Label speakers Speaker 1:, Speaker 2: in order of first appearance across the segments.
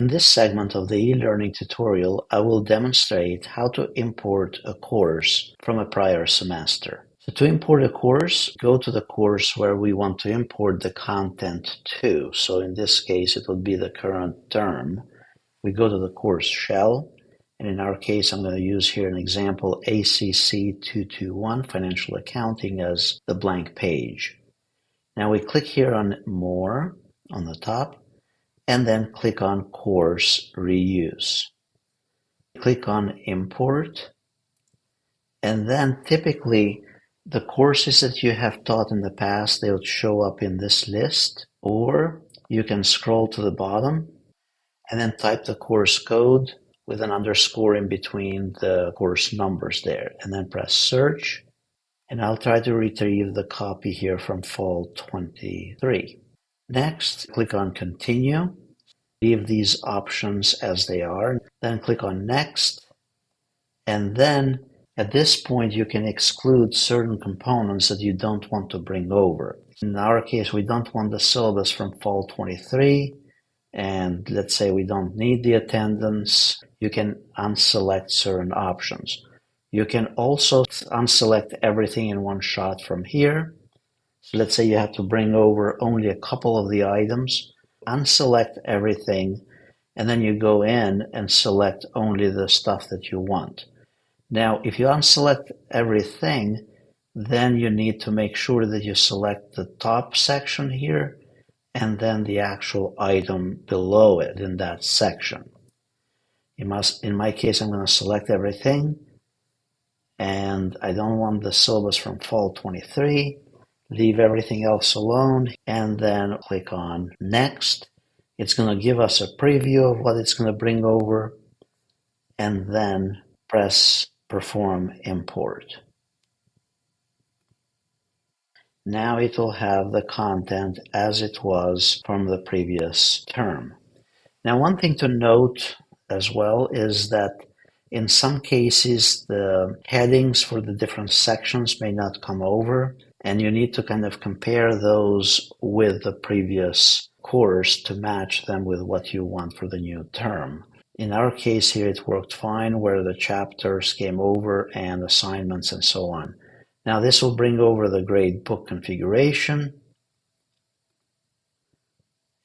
Speaker 1: In this segment of the e-learning tutorial, I will demonstrate how to import a course from a prior semester. So to import a course, go to the course where we want to import the content to. So in this case, it would be the current term. We go to the course shell, and in our case, I'm going to use here an example ACC 221 Financial Accounting as the blank page. Now we click here on More on the top, and then click on Course Reuse. Click on Import, and then typically the courses that you have taught in the past, they'll show up in this list, or you can scroll to the bottom and then type the course code with an underscore in between the course numbers there, and then press Search, and I'll try to retrieve the copy here from Fall 23. Next, click on Continue. Leave these options as they are, then click on Next, and then at this point you can exclude certain components that you don't want to bring over. In our case, we don't want the syllabus from Fall 23, and let's say we don't need the attendance. You can unselect certain options. You can also unselect everything in one shot from here. So let's say you have to bring over only a couple of the items. Unselect everything, and then you go in and select only the stuff that you want. Now, if you unselect everything, then you need to make sure that you select the top section here and then the actual item below it in that section. In my case, I'm going to select everything, and I don't want the syllabus from Fall 23. Leave everything else alone, and then click on Next. It's going to give us a preview of what it's going to bring over, and then press Perform Import. Now it will have the content as it was from the previous term. Now, one thing to note as well is that in some cases, the headings for the different sections may not come over, and you need to kind of compare those with the previous course to match them with what you want for the new term. In our case here, it worked fine where the chapters came over and assignments and so on. Now this will bring over the grade book configuration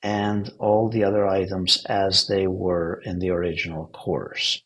Speaker 1: and all the other items as they were in the original course.